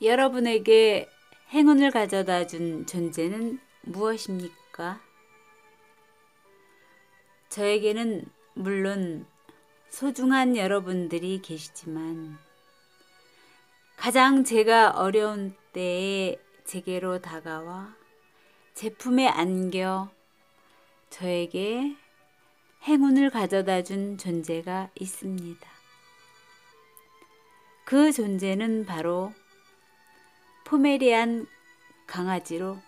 여러분에게 행운을 가져다 준 존재는 무엇입니까? 저에게는 물론 소중한 여러분들이 계시지만 가장 제가 어려운 때에 제게로 다가와 제 품에 안겨 저에게 행운을 가져다 준 존재가 있습니다. 그 존재는 바로 포메리안 강아지로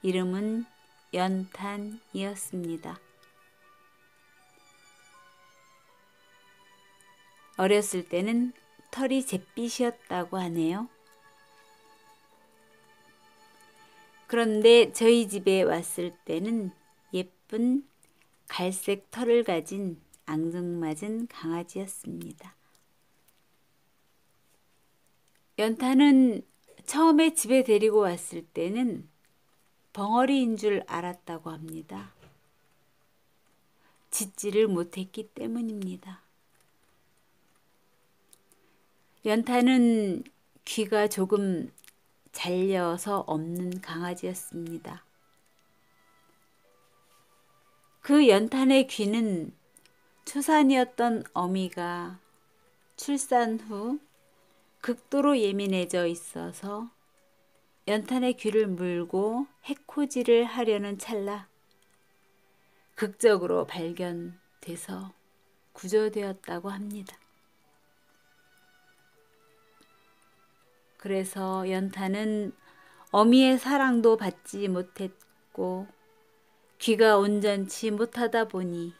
이름은 연탄이었습니다. 어렸을 때는 털이 잿빛이었다고 하네요. 그런데 저희 집에 왔을 때는 예쁜 갈색 털을 가진 앙증맞은 강아지였습니다. 연탄은 처음에 집에 데리고 왔을 때는 벙어리인 줄 알았다고 합니다. 짖지를 못했기 때문입니다. 연탄은 귀가 조금 잘려서 없는 강아지였습니다. 그 연탄의 귀는 초산이었던 어미가 출산 후 극도로 예민해져 있어서 연탄의 귀를 물고 해코지를 하려는 찰나 극적으로 발견돼서 구조되었다고 합니다. 그래서 연탄은 어미의 사랑도 받지 못했고 귀가 온전치 못하다 보니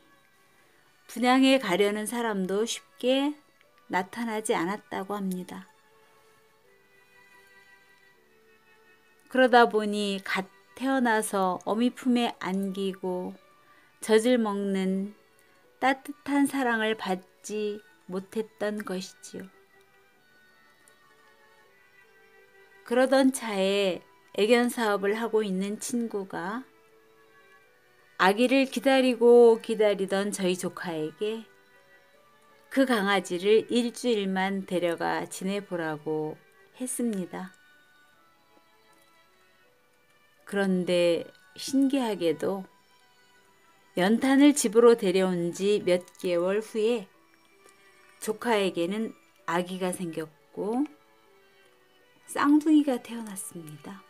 분양에 가려는 사람도 쉽게 나타나지 않았다고 합니다. 그러다 보니 갓 태어나서 어미 품에 안기고 젖을 먹는 따뜻한 사랑을 받지 못했던 것이지요. 그러던 차에 애견 사업을 하고 있는 친구가 아기를 기다리던 저희 조카에게 그 강아지를 일주일만 데려가 지내보라고 했습니다. 그런데 신기하게도 연탄을 집으로 데려온 지 몇 개월 후에 조카에게는 아기가 생겼고 쌍둥이가 태어났습니다.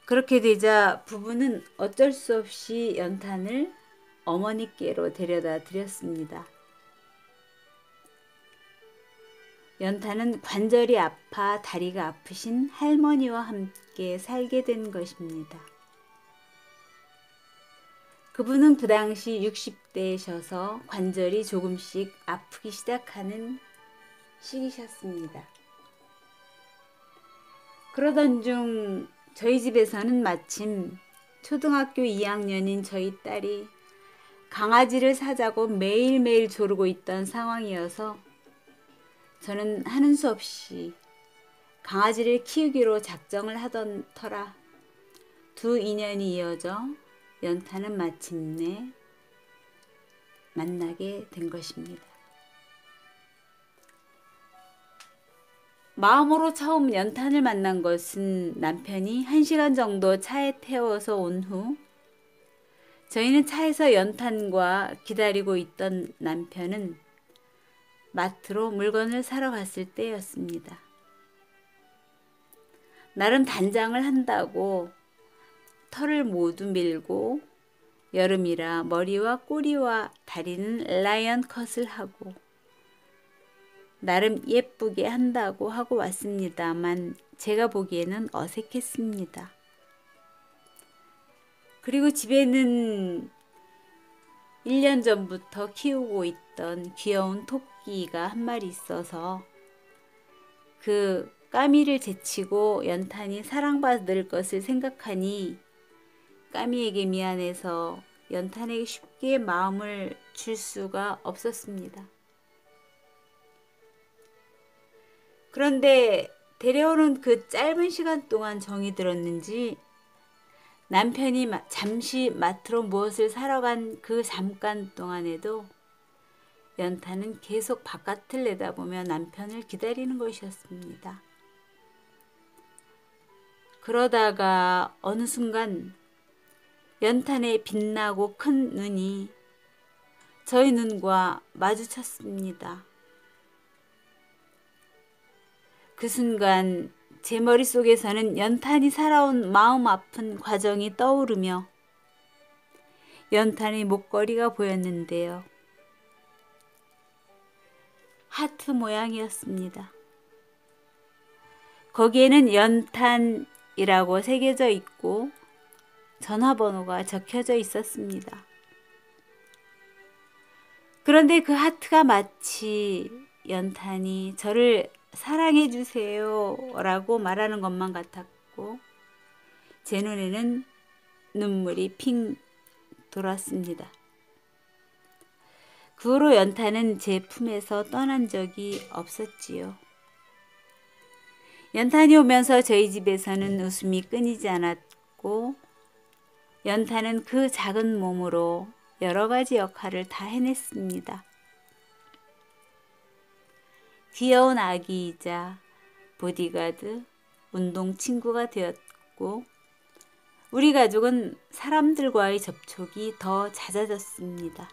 그렇게 되자 부부는 어쩔 수 없이 연탄을 어머니께로 데려다 드렸습니다. 연탄은 관절이 아파 다리가 아프신 할머니와 함께 살게 된 것입니다. 그분은 그 당시 60대이셔서 관절이 조금씩 아프기 시작하는 시기셨습니다. 그러던 중 저희 집에서는 마침 초등학교 2학년인 저희 딸이 강아지를 사자고 매일매일 조르고 있던 상황이어서 저는 하는 수 없이 강아지를 키우기로 작정을 하던 터라 두 인연이 이어져 연탄은 마침내 만나게 된 것입니다. 마음으로 처음 연탄을 만난 것은 남편이 1시간 정도 차에 태워서 온 후 저희는 차에서 연탄과 기다리고 있던 남편은 마트로 물건을 사러 갔을 때였습니다. 나름 단장을 한다고 털을 모두 밀고 여름이라 머리와 꼬리와 다리는 라이언 컷을 하고 나름 예쁘게 한다고 하고 왔습니다만 제가 보기에는 어색했습니다. 그리고 집에는 1년 전부터 키우고 있던 귀여운 토끼가 한 마리 있어서 그 까미를 제치고 연탄이 사랑받을 것을 생각하니 까미에게 미안해서 연탄에게 쉽게 마음을 줄 수가 없었습니다. 그런데 데려오는 그 짧은 시간 동안 정이 들었는지 남편이 잠시 마트로 무엇을 사러 간 그 잠깐 동안에도 연탄은 계속 바깥을 내다보며 남편을 기다리는 것이었습니다. 그러다가 어느 순간 연탄의 빛나고 큰 눈이 저희 눈과 마주쳤습니다. 그 순간 제 머릿속에서는 연탄이 살아온 마음 아픈 과정이 떠오르며 연탄의 목걸이가 보였는데요. 하트 모양이었습니다. 거기에는 연탄이라고 새겨져 있고 전화번호가 적혀져 있었습니다. 그런데 그 하트가 마치 연탄이 저를 사랑해 주세요 라고 말하는 것만 같았고 제 눈에는 눈물이 핑 돌았습니다. 그 후로 연탄은 제 품에서 떠난 적이 없었지요. 연탄이 오면서 저희 집에서는 웃음이 끊이지 않았고 연탄은 그 작은 몸으로 여러 가지 역할을 다 해냈습니다. 귀여운 아기이자 보디가드, 운동 친구가 되었고 우리 가족은 사람들과의 접촉이 더 잦아졌습니다.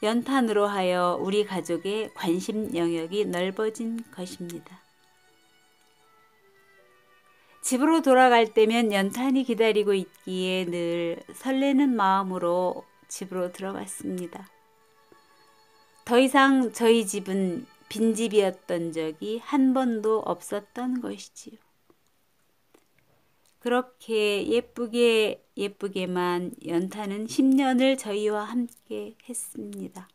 연탄으로 하여 우리 가족의 관심 영역이 넓어진 것입니다. 집으로 돌아갈 때면 연탄이 기다리고 있기에 늘 설레는 마음으로 집으로 들어갔습니다. 더 이상 저희 집은 빈집이었던 적이 한 번도 없었던 것이지요. 그렇게 예쁘게만 연탄은 10년을 저희와 함께 했습니다.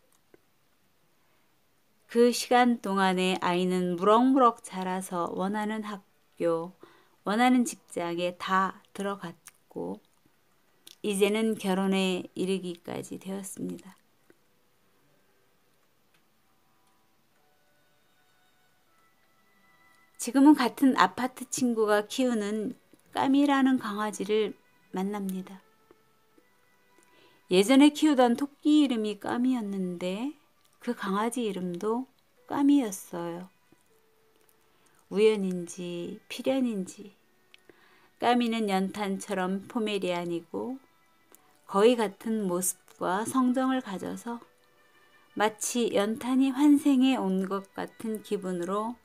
그 시간 동안에 아이는 무럭무럭 자라서 원하는 학교, 원하는 직장에 다 들어갔고 이제는 결혼에 이르기까지 되었습니다. 지금은 같은 아파트 친구가 키우는 까미라는 강아지를 만납니다. 예전에 키우던 토끼 이름이 까미였는데 그 강아지 이름도 까미였어요. 우연인지 필연인지 까미는 연탄처럼 포메리안이고 거의 같은 모습과 성정을 가져서 마치 연탄이 환생해 온 것 같은 기분으로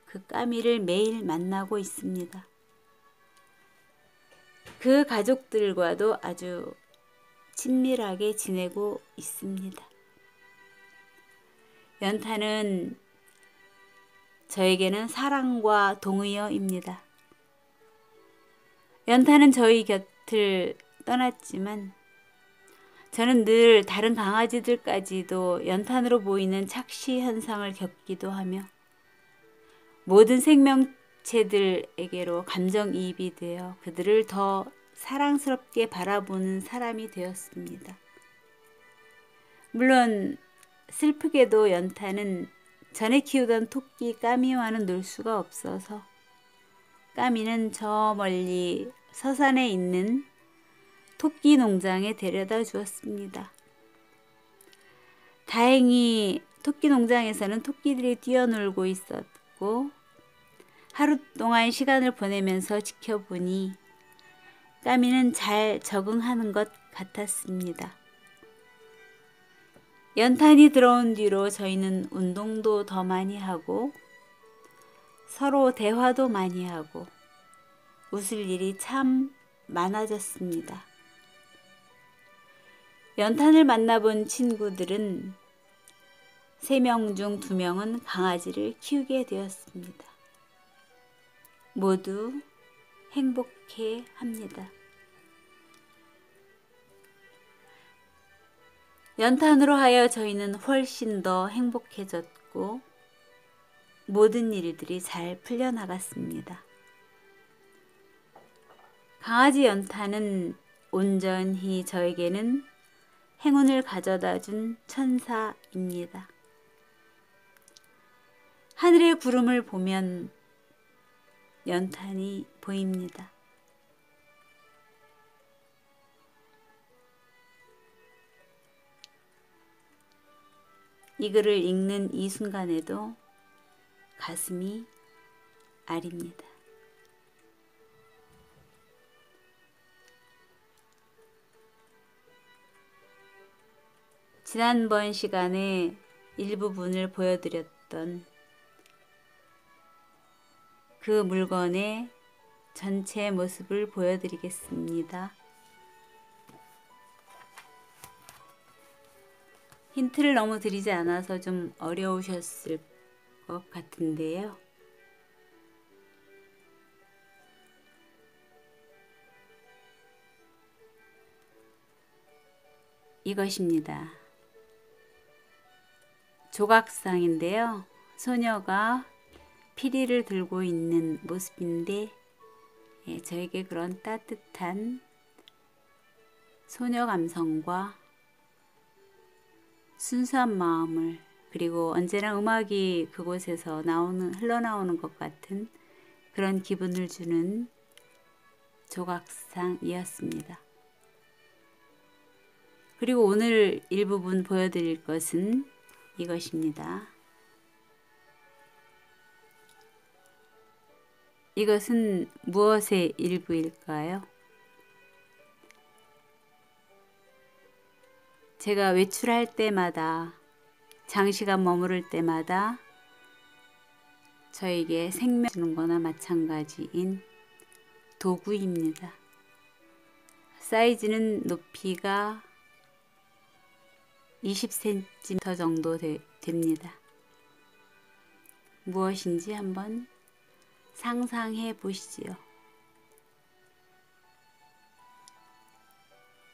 그 까미를 매일 만나고 있습니다. 그 가족들과도 아주 친밀하게 지내고 있습니다. 연탄은 저에게는 사랑과 동의어입니다. 연탄은 저희 곁을 떠났지만 저는 늘 다른 강아지들까지도 연탄으로 보이는 착시 현상을 겪기도 하며 모든 생명체들에게로 감정이입이 되어 그들을 더 사랑스럽게 바라보는 사람이 되었습니다. 물론 슬프게도 연탄은 전에 키우던 토끼 까미와는 놀 수가 없어서 까미는 저 멀리 서산에 있는 토끼 농장에 데려다 주었습니다. 다행히 토끼 농장에서는 토끼들이 뛰어놀고 있었고 하루 동안 시간을 보내면서 지켜보니 까미는 잘 적응하는 것 같았습니다. 연탄이 들어온 뒤로 저희는 운동도 더 많이 하고 서로 대화도 많이 하고 웃을 일이 참 많아졌습니다. 연탄을 만나본 친구들은 3명 중 2명은 강아지를 키우게 되었습니다. 모두 행복해 합니다. 연탄으로 하여 저희는 훨씬 더 행복해졌고 모든 일들이 잘 풀려나갔습니다. 강아지 연탄은 온전히 저에게는 행운을 가져다 준 천사입니다. 하늘의 구름을 보면 연탄이 보입니다. 이 글을 읽는 이 순간에도 가슴이 아립니다. 지난번 시간에 일부분을 보여드렸던 그 물건의 전체 모습을 보여드리겠습니다. 힌트를 너무 드리지 않아서 좀 어려우셨을 것 같은데요. 이것입니다. 조각상인데요. 소녀가 피리를 들고 있는 모습인데 저에게 그런 따뜻한 소녀 감성과 순수한 마음을, 그리고 언제나 음악이 그곳에서 흘러나오는 것 같은 그런 기분을 주는 조각상이었습니다. 그리고 오늘 일부분 보여드릴 것은 이것입니다. 이것은 무엇의 일부일까요? 제가 외출할 때마다, 장시간 머무를 때마다 저에게 생명을 주는 거나 마찬가지인 도구입니다. 사이즈는 높이가 20cm 정도 됩니다. 무엇인지 한번 상상해 보시지요.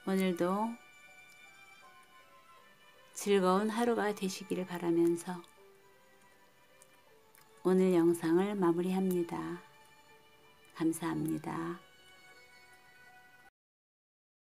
오늘도 즐거운 하루가 되시기를 바라면서 오늘 영상을 마무리합니다. 감사합니다.